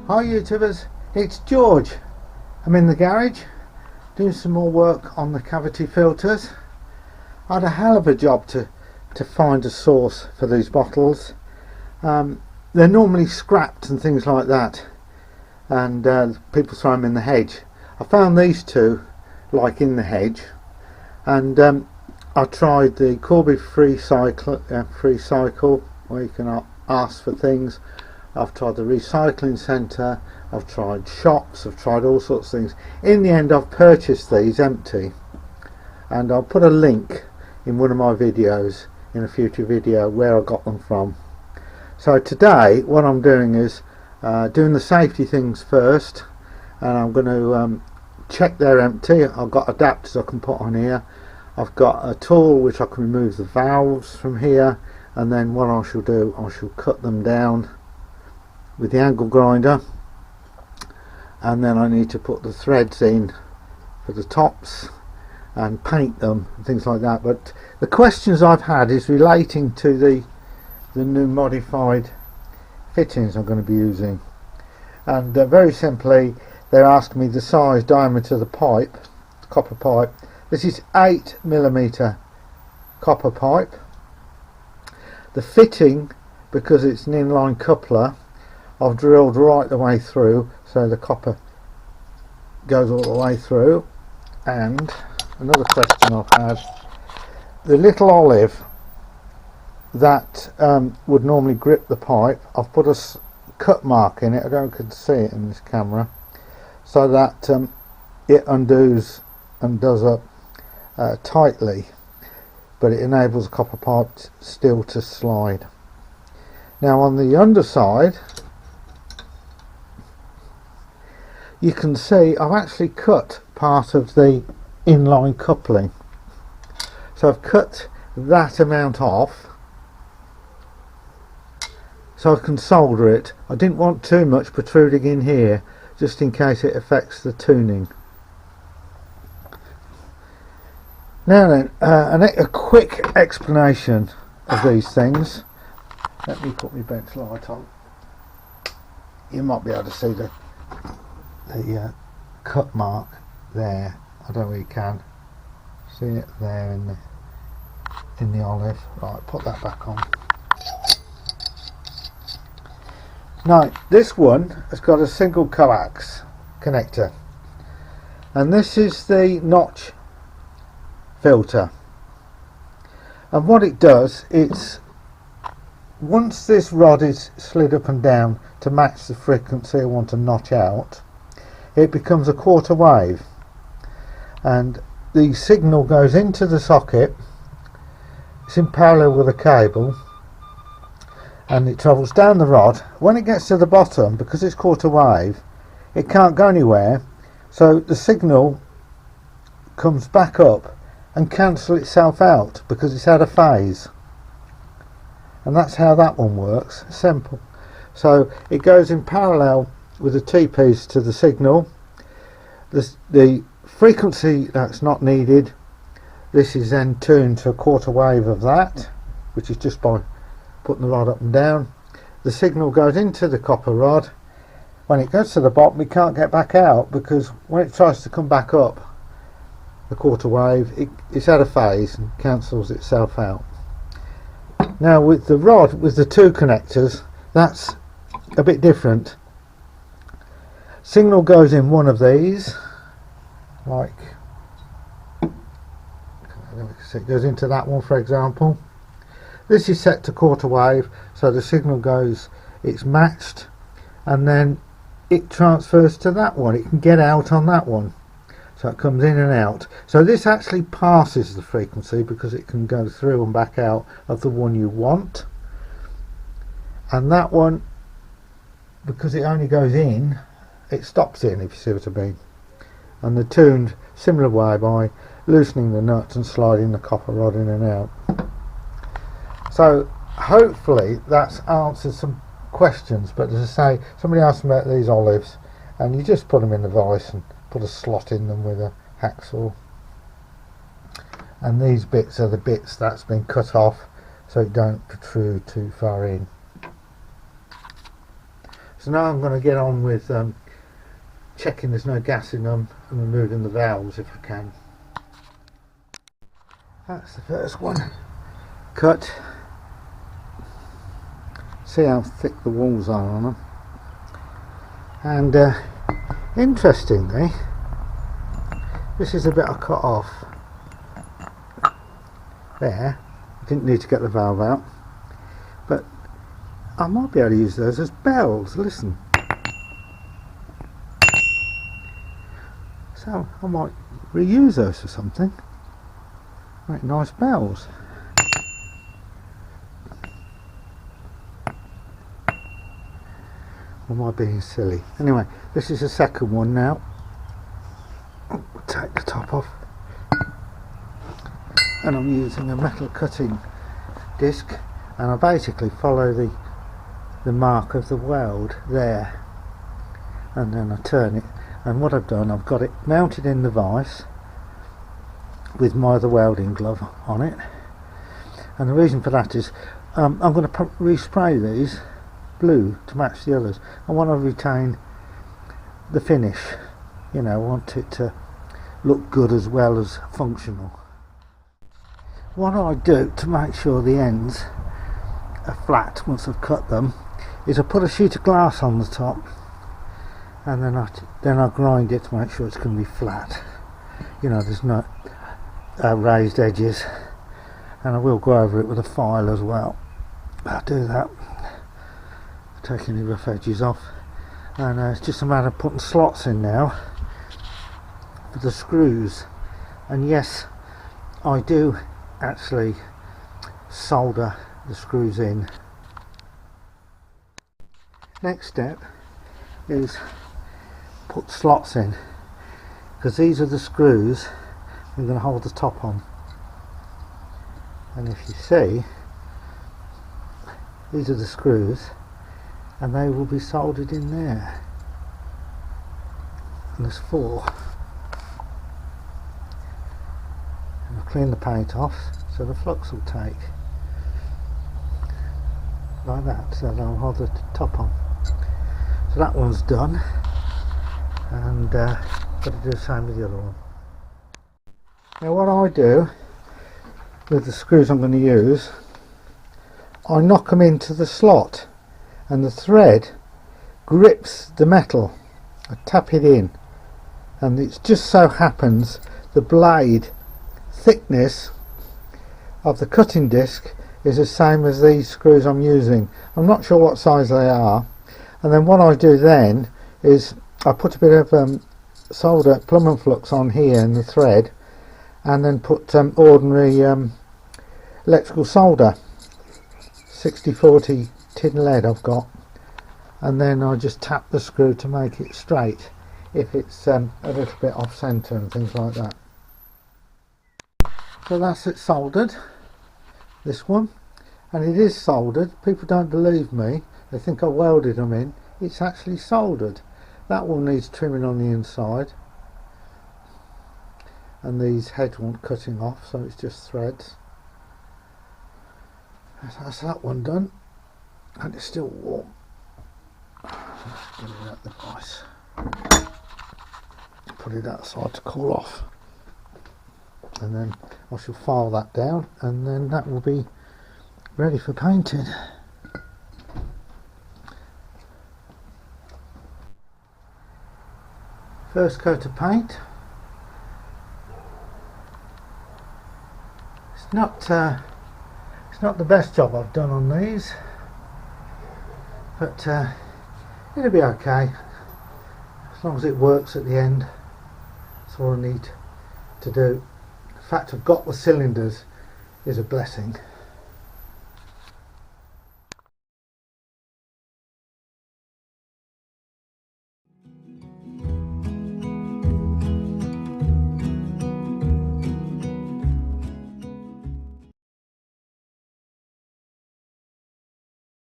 Hi YouTubers, it's George. I'm in the garage doing some more work on the cavity filters. I had a hell of a job to find a source for these bottles. They're normally scrapped and things like that, and people throw them in the hedge. I found these two like in the hedge, and I tried the Corby free cycle where you can ask for things. I've tried the recycling centre, I've tried shops, I've tried all sorts of things. In the end I've purchased these empty, and I'll put a link in one of my videos, in a future video, where I got them from. So today what I'm doing is doing the safety things first, and I'm going to check they're empty. I've got adapters I can put on here. I've got a tool which I can remove the valves from here, and then what I shall do, I shall cut them down with the angle grinder, and then I need to put the threads in for the tops and paint them and things like that. But the questions I've had is relating to the new modified fittings I'm going to be using, and very simply they're asking me the size, diameter of the pipe, the copper pipe. This is 8mm copper pipe. The fitting, because it's an inline coupler, I've drilled right the way through, so the copper goes all the way through. And another question I've had, the little olive that would normally grip the pipe, I've put a cut mark in it. I don't know if you can see it in this camera, so that it undoes and does up tightly, but it enables the copper pipe still to slide. Now on the underside you can see I've actually cut part of the inline coupling, so I've cut that amount off so I can solder it. I didn't want too much protruding in here, just in case it affects the tuning. Now then, a quick explanation of these things. Let me put my bench light on. You might be able to see the cut mark there. I don't really can see it there in the olive. Right, put that back on. Now this one has got a single coax connector, and this is the notch filter, and what it does, it's once this rod is slid up and down to match the frequency I want to notch out, it becomes a quarter wave, and the signal goes into the socket. It's in parallel with a cable, and it travels down the rod. When it gets to the bottom, because it's quarter wave, it can't go anywhere, so the signal comes back up and cancels itself out because it's out of phase. And that's how that one works. Simple. So it goes in parallel with the T-piece to the signal. The frequency that's not needed, this is then tuned to a quarter wave of that, which is just by putting the rod up and down. The signal goes into the copper rod. When it goes to the bottom, it can't get back out, because when it tries to come back up the quarter wave, it's out of phase and cancels itself out. Now with the rod with the two connectors, that's a bit different. Signal goes in one of these, like it goes into that one, for example. This is set to quarter wave, so the signal goes, it's matched, and then it transfers to that one. It can get out on that one, so it comes in and out. So this actually passes the frequency, because it can go through and back out of the one you want. And that one, because it only goes in, it stops in, if you see what I mean. And they're tuned similar way by loosening the nuts and sliding the copper rod in and out. So hopefully that's answered some questions. But as I say, somebody asked me about these olives, and you just put them in the vise and put a slot in them with a hacksaw, and these bits are the bits that's been cut off so it don't protrude too far in. So now I'm going to get on with checking there's no gas in them and removing the valves if I can. That's the first one. Cut. See how thick the walls are on them. And interestingly, this is a bit I cut off there. I didn't need to get the valve out, but I might be able to use those as bells. Listen. So I might reuse those for something. Make nice bells. Or am I being silly? Anyway, this is the second one now. Take the top off. And I'm using a metal cutting disc, and I basically follow the mark of the weld there, and then I turn it, and what I've done, I've got it mounted in the vise with my other welding glove on it, and the reason for that is I'm going to respray these blue to match the others. I want to retain the finish, you know, I want it to look good as well as functional. What I do to make sure the ends are flat once I've cut them is I put a sheet of glass on the top, and then I grind it to make sure it's going to be flat. You know, there's no raised edges, and I will go over it with a file as well. I'll do that, take any rough edges off, and it's just a matter of putting slots in now for the screws. And yes, I do actually solder the screws in. Next step is put slots in, because these are the screws I'm going to hold the top on, and if you see, these are the screws, and they will be soldered in there, and there's 4. And I'll clean the paint off so the flux will take like that, so then I'll hold the top on. So that one's done, and got to do the same with the other one. Now what I do with the screws I'm going to use, I knock them into the slot, and the thread grips the metal. I tap it in, and it just so happens the blade thickness of the cutting disc is the same as these screws I'm using. I'm not sure what size they are, and then what I do then is I put a bit of solder, plumb and flux on here in the thread, and then put ordinary electrical solder, 60/40 tin lead I've got, and then I just tap the screw to make it straight if it's a little bit off centre and things like that. So that's it soldered, this one, and it is soldered. People don't believe me, they think I welded them in. It's actually soldered. That one needs trimming on the inside, and these heads want cutting off, so it's just threads. That's that one done, and it's still warm. Let's get it out the vise. Put it outside to cool off, and then I shall file that down, and then that will be ready for painting. First coat of paint. It's not the best job I've done on these, but it'll be okay as long as it works at the end. That's all I need to do. The fact I've got the cylinders is a blessing.